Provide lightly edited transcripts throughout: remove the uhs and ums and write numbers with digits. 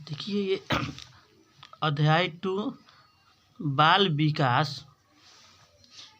देखिए ये अध्याय 2 बाल विकास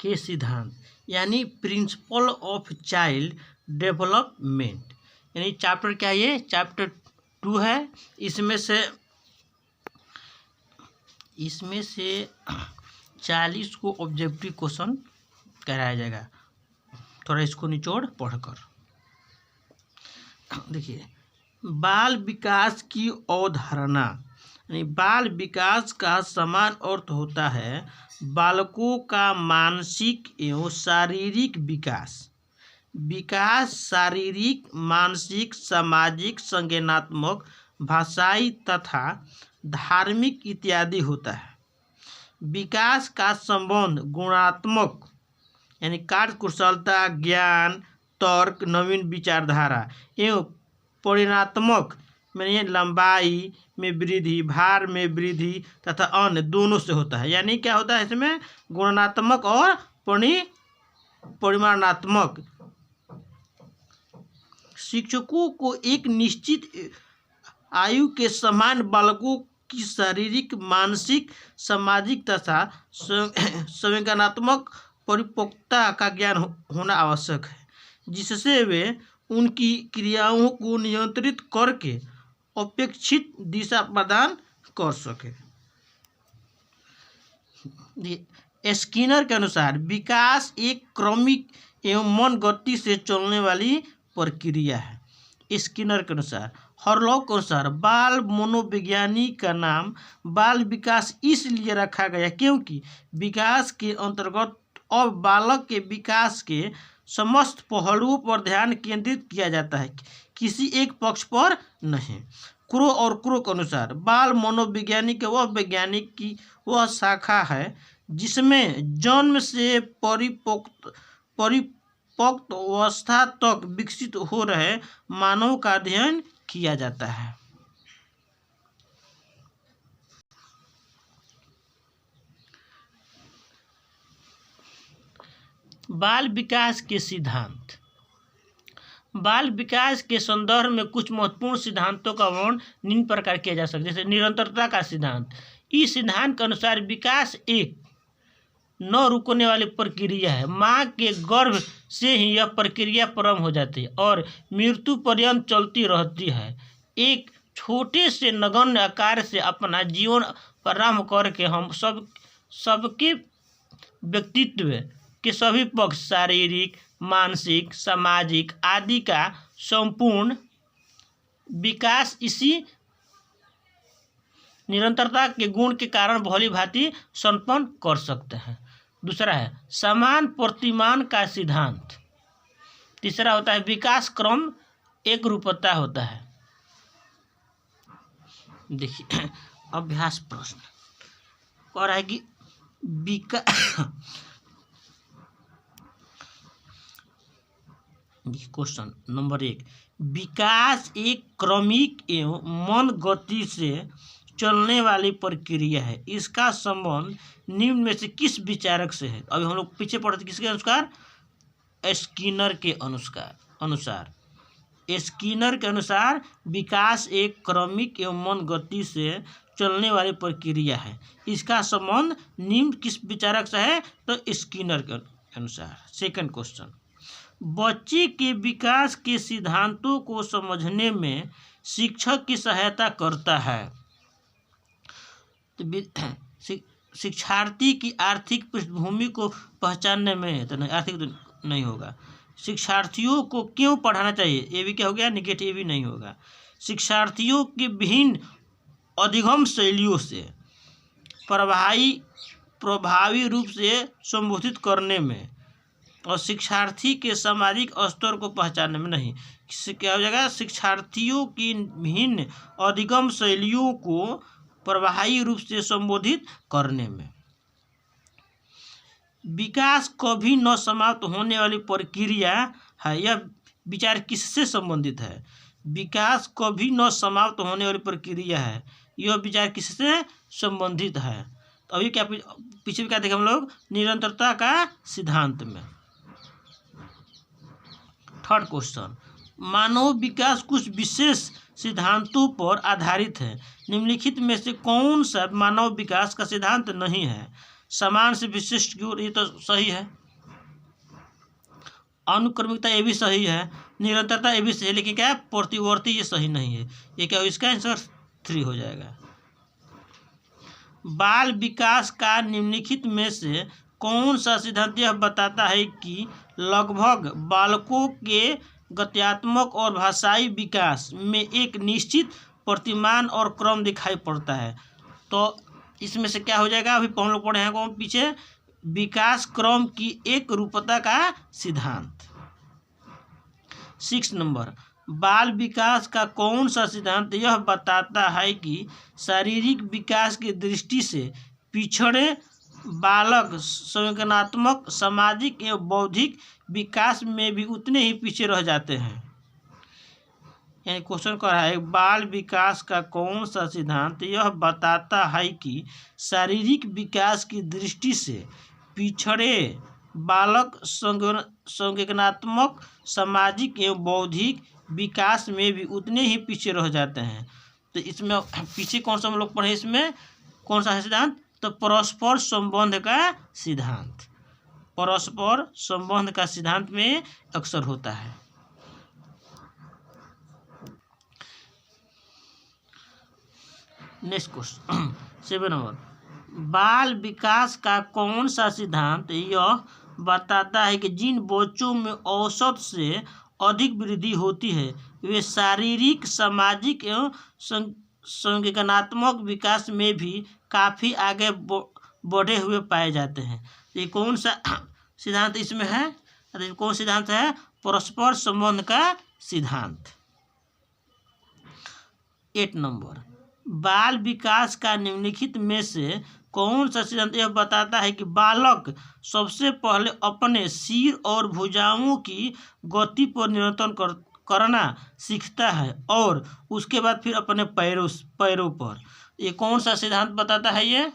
के सिद्धांत यानी प्रिंसिपल ऑफ चाइल्ड डेवलपमेंट, यानी चैप्टर क्या है, ये चैप्टर 2 है। इसमें से 40 को ऑब्जेक्टिव क्वेश्चन कराया जाएगा। थोड़ा इसको निचोड़ पढ़कर देखिए, बाल विकास की अवधारणा यानी बाल विकास का समान अर्थ होता है बालकों का मानसिक एवं शारीरिक विकास शारीरिक, मानसिक, सामाजिक, संज्ञानात्मक, भाषाई तथा धार्मिक इत्यादि होता है। विकास का संबंध गुणात्मक यानी कार्य कुशलता, ज्ञान, तर्क, नवीन विचारधारा एवं परिणात्मक यानी लंबाई में वृद्धि, भार में वृद्धि तथा अन्य दोनों से होता है। यानी क्या होता है इसमें, गुणात्मक और परिमाणात्मक। शिक्षकों को एक निश्चित आयु के समान बालकों की शारीरिक, मानसिक, सामाजिक तथा संज्ञानात्मक परिपक्वता का ज्ञान होना आवश्यक है, जिससे वे उनकी क्रियाओं को नियंत्रित करके अपेक्षित दिशा प्रदान कर सके। स्किनर के अनुसार विकास एक क्रमिक एवं मन गति से चलने वाली प्रक्रिया है। स्किनर के अनुसार, हॉरलॉक के अनुसार बाल मनोविज्ञानी का नाम बाल विकास इसलिए रखा गया क्योंकि विकास के अंतर्गत अब बालक के विकास के समस्त पहलुओं पर ध्यान केंद्रित किया जाता है, किसी एक पक्ष पर नहीं। क्रो और क्रो के अनुसार बाल मनोविज्ञानी के वह वैज्ञानिक की वह शाखा है जिसमें जन्म से परिपक्व अवस्था तक विकसित हो रहे मानव का अध्ययन किया जाता है। बाल विकास के सिद्धांत। बाल विकास के संदर्भ में कुछ महत्वपूर्ण सिद्धांतों का वर्णन निम्न प्रकार किया जा सकता है। जैसे निरंतरता का सिद्धांत। इस सिद्धांत के अनुसार विकास एक न रुकने वाली प्रक्रिया है। माँ के गर्भ से ही यह प्रक्रिया प्रारंभ हो जाती है और मृत्यु पर्यंत चलती रहती है। एक छोटे से नगण्य आकार से अपना जीवन प्रारंभ करके हम सबके व्यक्तित्व के सभी पक्ष, शारीरिक, मानसिक, सामाजिक आदि का संपूर्ण विकास इसी निरंतरता के गुण के कारण भली भांति संपन्न कर सकते हैं। दूसरा है समान प्रतिमान का सिद्धांत। तीसरा होता है विकास क्रम एक रूपता होता है। देखिए अभ्यास प्रश्न कह रहा है कि क्वेश्चन नंबर 1, विकास एक क्रमिक एवं मन गति से चलने वाली प्रक्रिया है। इसका संबंध निम्न में से किस विचारक से है? अभी हम लोग पीछे पढ़ते किसके अनुसार? स्किनर के अनुसार। स्किनर के अनुसार विकास एक क्रमिक एवं मन गति से चलने वाली प्रक्रिया है। इसका संबंध निम्न किस विचारक से है? तो स्किनर के अनुसार। सेकंड क्वेश्चन, बच्चे के विकास के सिद्धांतों को समझने में शिक्षक की सहायता करता है। तो शिक्षार्थी की आर्थिक पृष्ठभूमि को पहचानने में तो नहीं, आर्थिक तो नहीं होगा। शिक्षार्थियों को क्यों पढ़ाना चाहिए, ये भी क्या हो गया, निगेटिव भी नहीं होगा। शिक्षार्थियों के विभिन्न अधिगम शैलियों से प्रभावी रूप से संबोधित करने में और शिक्षार्थी के सामाजिक स्तर को पहचानने में नहीं। क्या हो जाएगा? शिक्षार्थियों की विभिन्न अधिगम शैलियों को प्रभावी रूप से संबोधित करने में। विकास कभी न समाप्त होने वाली प्रक्रिया है। यह विचार किससे संबंधित है? विकास कभी न समाप्त होने वाली प्रक्रिया है। यह विचार किससे संबंधित है? तो अभी क्या पीछे क्या देखें हम लोग? निरंतरता का सिद्धांत में। थर्ड क्वेश्चन, मानव विकास कुछ विशेष सिद्धांतों पर आधारित है। निम्नलिखित में से कौन सा मानव विकास का सिद्धांत नहीं है? समान से विशिष्ट की ओर, ये तो सही है। अनुक्रमिकता, ये भी सही है। निरंतरता, ये भी सही है, लेकिन क्या है, प्रतिवर्ती, ये सही नहीं है। ये क्या, इसका आंसर 3 हो जाएगा। बाल विकास का निम्नलिखित में से कौन सा सिद्धांत यह बताता है कि लगभग बालकों के गत्यात्मक और भाषाई विकास में एक निश्चित प्रतिमान और क्रम दिखाई पड़ता है? तो इसमें से क्या हो जाएगा, अभी हम लोग पढ़े हैं कौन पीछे, विकास क्रम की एक रूपता का सिद्धांत। 6 नंबर, बाल विकास का कौन सा सिद्धांत यह बताता है कि शारीरिक विकास की दृष्टि से पिछड़े बालक संवेदनात्मक, सामाजिक एवं बौद्धिक विकास में भी उतने ही पीछे रह जाते हैं? यानी क्वेश्चन कर रहा है, बाल विकास का कौन सा सिद्धांत यह बताता है कि शारीरिक विकास की दृष्टि से पिछड़े बालक संवेदनात्मक, सामाजिक एवं बौद्धिक विकास में भी उतने ही पीछे रह जाते हैं? तो इसमें पीछे कौन सा हम लोग पढ़े, इसमें कौन सा है सिद्धांत? तो परस्पर संबंध का सिद्धांत। परस्पर संबंध का सिद्धांत में अक्सर होता है। नेक्स्ट क्वेश्चन 7 नंबर, बाल विकास का कौन सा सिद्धांत यह बताता है कि जिन बच्चों में औसत से अधिक वृद्धि होती है वे शारीरिक, सामाजिक एवं संज्ञानात्मक विकास में भी काफ़ी आगे बढ़े हुए पाए जाते हैं? ये कौन सा सिद्धांत इसमें है? अरे कौन सिद्धांत है? परस्पर संबंध का सिद्धांत। 8 नंबर, बाल विकास का निम्नलिखित में से कौन सा सिद्धांत यह बताता है कि बालक सबसे पहले अपने सिर और भुजाओं की गति पर नियंत्रण करना सीखता है और उसके बाद फिर अपने पैरों पर? ये कौन सा सिद्धांत बताता है ये?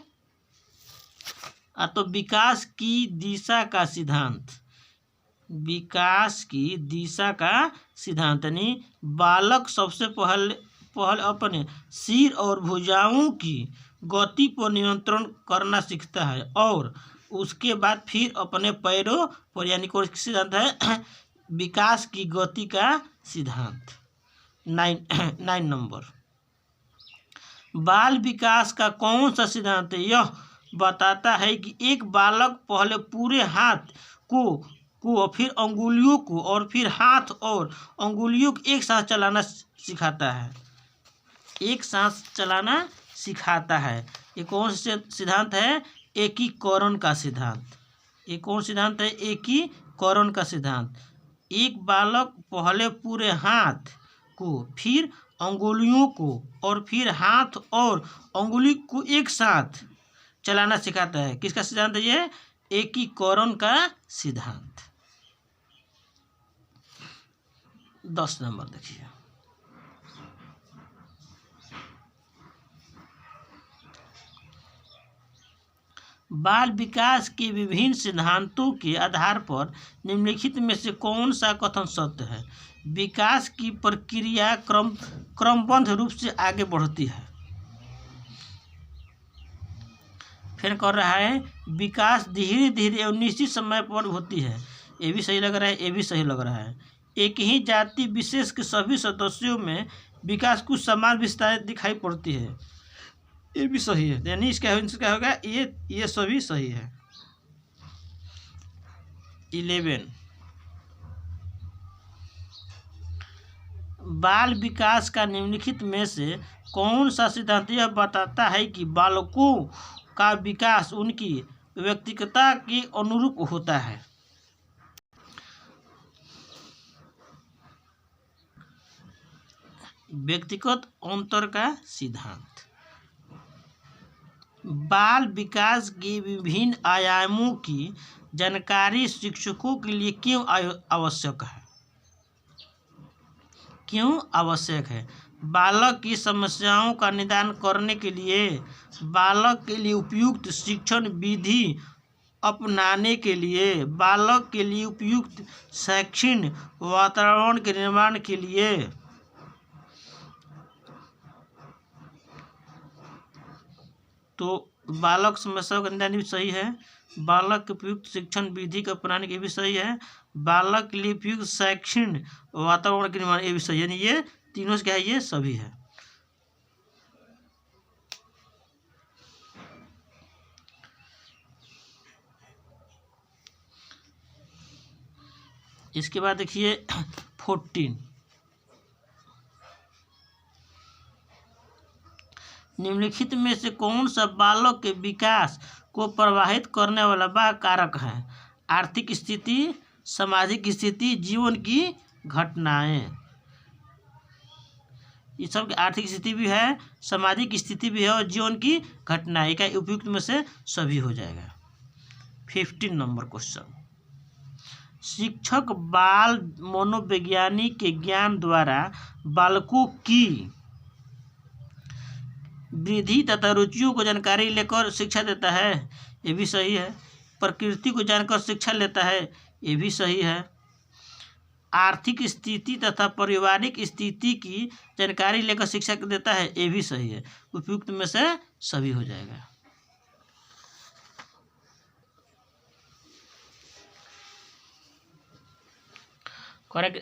तो विकास की दिशा का सिद्धांत। विकास की दिशा का सिद्धांत, यानी बालक सबसे पहले अपने सिर और भुजाओं की गति पर नियंत्रण करना सीखता है और उसके बाद फिर अपने पैरों पर, यानी कौन सा सिद्धांत है? विकास की गति का सिद्धांत। 9 नंबर, बाल विकास का कौन सा सिद्धांत यह बताता है कि एक बालक पहले पूरे हाथ को फिर अंगुलियों को और फिर हाथ और अंगुलियों को एक साथ चलाना सिखाता है? एक साथ चलाना सिखाता है। ये कौन सा सिद्धांत है? एकीकरण का सिद्धांत। ये कौन सिद्धांत है? एकीकरण का सिद्धांत। एक बालक पहले पूरे हाथ को, फिर अंगुलियों को और फिर हाथ और अंगुली को एक साथ चलाना सिखाता है। किसका सिद्धांत है ये? एकीकरण का सिद्धांत। 10 नंबर देखिए, बाल विकास के विभिन्न सिद्धांतों के आधार पर निम्नलिखित में से कौन सा कथन सत्य है? विकास की प्रक्रिया क्रमबद्ध रूप से आगे बढ़ती है। फिर कर रहा है, विकास धीरे धीरे एवं निश्चित समय पर होती है। ये भी सही लग रहा है, ये भी सही लग रहा है। एक ही जाति विशेष के सभी सदस्यों में विकास कुछ समान विस्तार दिखाई पड़ती है। ये भी सही है, यानी इसका होगा ये सभी सही है। 11, बाल विकास का निम्नलिखित में से कौन सा सिद्धांत यह बताता है कि बालकों का विकास उनकी व्यक्तिगतता के अनुरूप होता है? व्यक्तिगत अंतर का सिद्धांत। बाल विकास के विभिन्न आयामों की जानकारी शिक्षकों के लिए क्यों आवश्यक है? क्यों आवश्यक है? बालक की समस्याओं का निदान करने के लिए, बालक के लिए उपयुक्त शिक्षण विधि अपनाने के लिए, बालक के लिए उपयुक्त शैक्षणिक वातावरण के निर्माण के लिए, तो बालक समस्या का निदान भी सही है, बालक के उपयुक्त शिक्षण विधि का अपनाने के भी सही है, बालक के लिए उपयुक्त शैक्षणिक वातावरण के निर्माण ये भी सही है। यानी ये तीनों से क्या है, ये सभी है। इसके बाद देखिए 14, निम्नलिखित में से कौन सा बालक के विकास को प्रभावित करने वाला बा कारक है? आर्थिक स्थिति, सामाजिक स्थिति, जीवन की घटनाएं। ये सब की आर्थिक स्थिति भी है, सामाजिक स्थिति भी है और जीवन की घटनाएं का उपयुक्त में से सभी हो जाएगा। 15 नंबर क्वेश्चन, शिक्षक बाल मनोविज्ञानी के ज्ञान द्वारा बालकों की वृद्धि तथा रुचियों को जानकारी लेकर शिक्षा देता है, ये भी सही है। प्रकृति को जानकर शिक्षा लेता है, ये भी सही है। आर्थिक स्थिति तथा पारिवारिक स्थिति की जानकारी लेकर शिक्षा देता है, ये भी सही है। उपयुक्त में से सभी हो जाएगा। करेक्ट।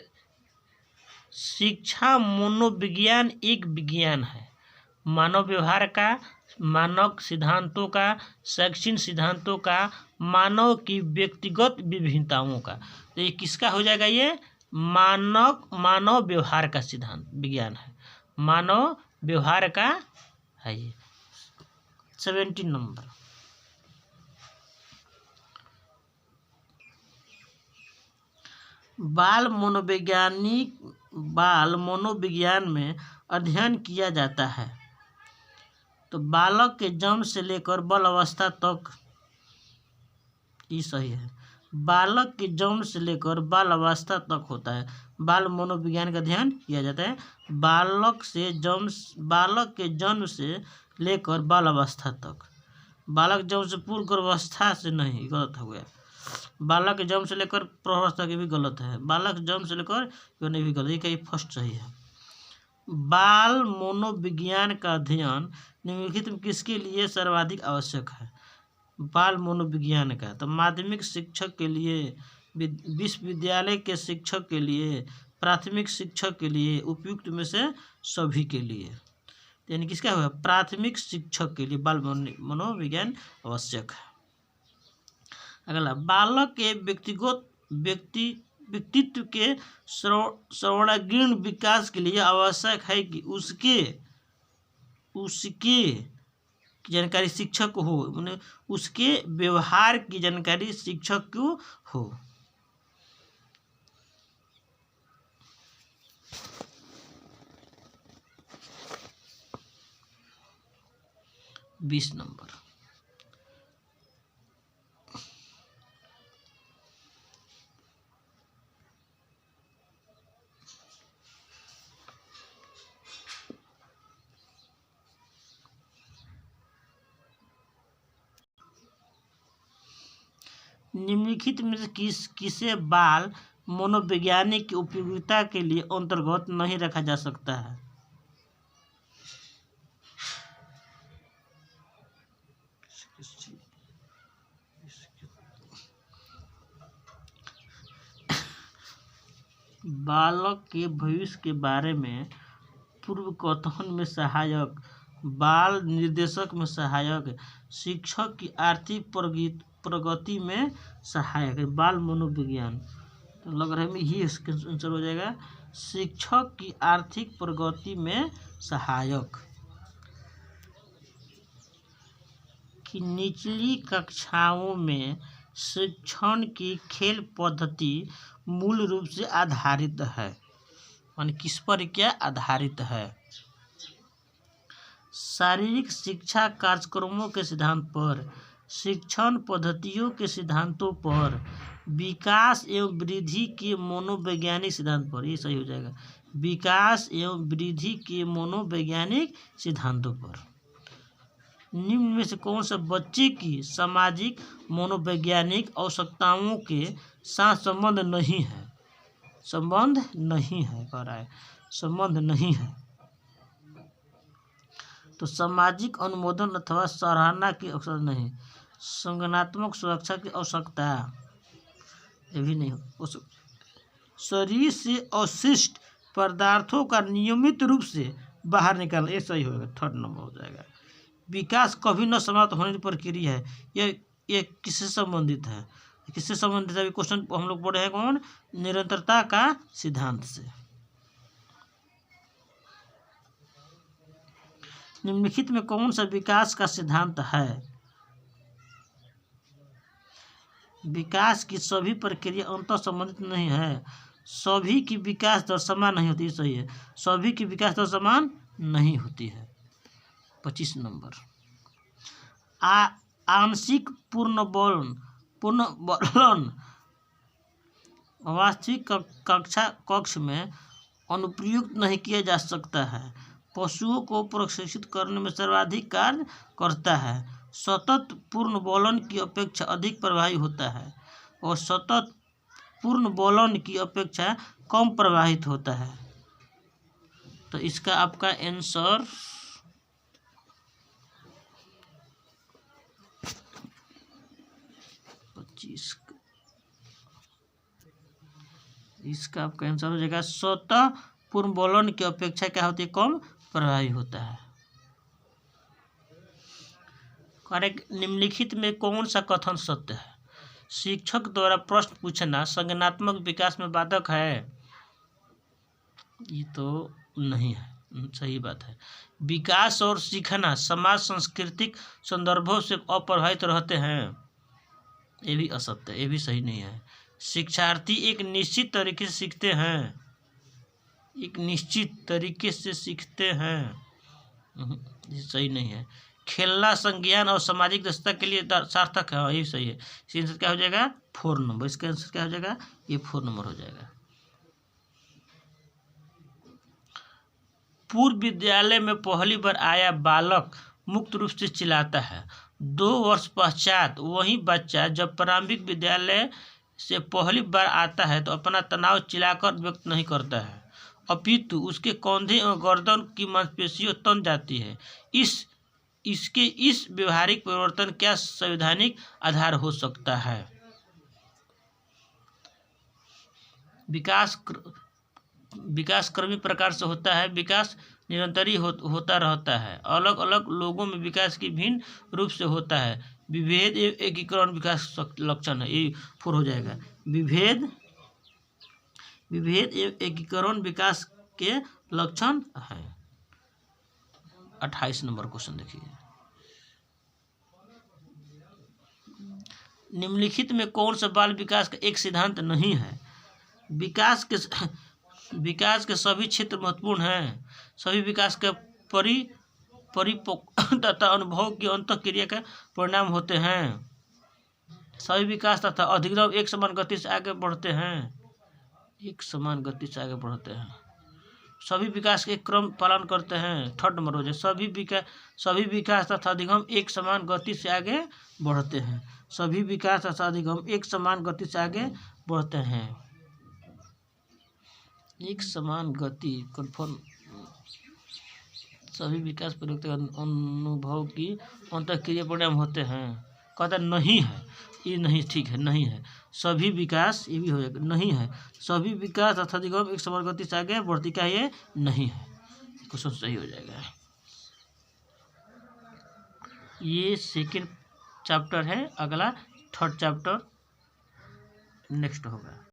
शिक्षा मनोविज्ञान एक विज्ञान है, मानव व्यवहार का, मानक सिद्धांतों का, शैक्षणिक सिद्धांतों का, मानव की व्यक्तिगत विभिन्नताओं का। तो ये किसका हो जाएगा? ये मानव व्यवहार का सिद्धांत विज्ञान है, मानव व्यवहार का है ये। 17 नंबर, बाल मनोविज्ञान में अध्ययन किया जाता है। तो बालक के जन्म से लेकर बाल अवस्था तक, ये सही है। बालक के जन्म से लेकर बाल अवस्था तक होता है, बाल मनोविज्ञान का अध्ययन किया जाता है। बालक के जन्म से लेकर बाल अवस्था तक, बालक जन्म से पूर्व गर्भावस्था से नहीं, गलत हो गया। बालक के जन्म से लेकर प्रौढ़ावस्था के भी गलत है, बालक जन्म से लेकर नहीं भी गलत, ये कहीं फर्स्ट सही है। बाल मनोविज्ञान का अध्ययन निम्नलिखित में किसके लिए सर्वाधिक आवश्यक है? बाल मनोविज्ञान का, तो माध्यमिक शिक्षक के लिए, विश्वविद्यालय के शिक्षक के लिए, प्राथमिक शिक्षक के लिए, उपयुक्त में से सभी के लिए। यानी किसका हुआ? प्राथमिक शिक्षक के लिए बाल मनोविज्ञान आवश्यक है। अगला, बालक के व्यक्तित्व के सर्वांगीण विकास के लिए आवश्यक है कि उसके जानकारी शिक्षक को हो, माने उसके व्यवहार की जानकारी शिक्षक को हो। बीस नंबर, निम्नलिखित में से किसे बाल मनोवैज्ञानिक की उपयोगिता के लिए अंतर्गत नहीं रखा जा सकता है? बालक के भविष्य के बारे में पूर्व कथन में सहायक, बाल निर्देशक में सहायक, शिक्षक की आर्थिक प्रगति में सहायक है। बाल मनोविज्ञान, तो लग रहा है में ही इसका आंसर हो जाएगा, शिक्षक की आर्थिक प्रगति में सहायक। कि निचली कक्षाओं में शिक्षण की खेल पद्धति मूल रूप से आधारित है, माने किस पर क्या आधारित है? शारीरिक शिक्षा कार्यक्रमों के सिद्धांत पर, शिक्षण पद्धतियों के सिद्धांतों पर, विकास एवं वृद्धि के मनोवैज्ञानिक सिद्धांत पर। ये सही हो जाएगा, विकास एवं वृद्धि के मनोवैज्ञानिक सिद्धांतों पर। निम्न में से कौन सा बच्चे की सामाजिक मनोवैज्ञानिक आवश्यकताओं के साथ संबंध नहीं है? संबंध नहीं है, कह रहा है संबंध नहीं है। तो सामाजिक अनुमोदन अथवा सराहना की अवसर नहीं, संगठनात्मक सुरक्षा की आवश्यकता, ये भी नहीं हो शरीर से अवशिष्ट पदार्थों का नियमित रूप से बाहर निकालना, ये सही होगा, थर्ड नंबर हो जाएगा। विकास कभी न समाप्त होने की प्रक्रिया है, ये किससे संबंधित है, किससे संबंधित है? क्वेश्चन हम लोग पढ़े हैं कौन, निरंतरता का सिद्धांत से। निम्नलिखित में कौन सा विकास का सिद्धांत है? विकास की सभी प्रक्रिया अंतर संबंधित नहीं है, सभी की विकास दर समान नहीं होती, सही है, सभी की विकास दर समान नहीं होती है। 25 नंबर, आंशिक पुनर्बलन वास्तविक कक्ष में अनुप्रयुक्त नहीं किया जा सकता है, पशुओं को प्रशिक्षित करने में सर्वाधिक कार्य करता है, सतत पुनर्बलन की अपेक्षा अधिक प्रभावी होता है और सतत पुनर्बलन की अपेक्षा कम प्रभावित होता है। तो इसका आपका आंसर इसका आपका आंसर हो जाएगा स्वतः पुनर्बलन की अपेक्षा क्या होती है, कम प्रभावी होता है। करेक्ट। निम्नलिखित में कौन सा कथन सत्य है? शिक्षक द्वारा प्रश्न पूछना संज्ञानात्मक विकास में बाधक है, ये तो नहीं है, सही बात है। विकास और सीखना समाज सांस्कृतिक संदर्भों से अप्रभावित रहते हैं, ये भी असत्य, ये भी सही नहीं है। शिक्षार्थी एक निश्चित तरीके से सीखते हैं, एक निश्चित तरीके से सीखते हैं, ये सही नहीं है। खेलना संज्ञान और सामाजिक दक्षता के लिए सार्थक है, ये सही है। इसका आंसर क्या हो जाएगा? 4 नंबर। इसका आंसर क्या हो जाएगा? ये 4 नंबर हो जाएगा। पूर्व विद्यालय में पहली बार आया बालक मुक्त रूप से चिल्लाता है, 2 वर्ष पश्चात वही बच्चा जब प्रारंभिक विद्यालय से पहली बार आता है तो अपना तनाव चिल्लाकर व्यक्त नहीं करता है, अपितु उसके कंधे और गर्दन की मांसपेशियां तन जाती है। इसके इस व्यवहारिक परिवर्तन क्या संवैधानिक आधार हो सकता है? विकास क्रमिक प्रकार से होता है, विकास निरंतरी होता रहता है, अलग अलग लोगों में विकास की भिन्न रूप से होता है। विभेद एकीकरण विकास लक्षण है, ये 4 हो जाएगा। विभेद एकीकरण विकास के लक्षण है। 28 नंबर क्वेश्चन देखिए, निम्नलिखित में कौन सा बाल विकास का एक सिद्धांत नहीं है? विकास के सभी क्षेत्र महत्वपूर्ण हैं, सभी विकास के परिपक्व तथा अनुभव की अंतःक्रिया का परिणाम होते हैं, सभी विकास तथा अधिगम एक समान गति से आगे बढ़ते हैं, एक समान गति से आगे बढ़ते हैं, सभी विकास के क्रम पालन करते हैं। 3rd नंबर हो जाए, सभी विकास तथा अधिगम एक समान गति से आगे बढ़ते हैं, सभी विकास तथा अधिगम एक समान गति से आगे बढ़ते हैं, एक समान गति कन्फर्म, सभी विकास परिवर्तन अनुभव की अंतःक्रिया परिणाम होते हैं। कहता नहीं है, ये नहीं, ठीक है, नहीं है। सभी विकास, ये भी हो जाएगा, नहीं है। सभी विकास तथा अधिगम एक समान गति से आगे बढ़ती, क्या ये नहीं है? क्वेश्चन सही हो जाएगा। ये 2nd चैप्टर है, अगला 3rd चैप्टर नेक्स्ट होगा।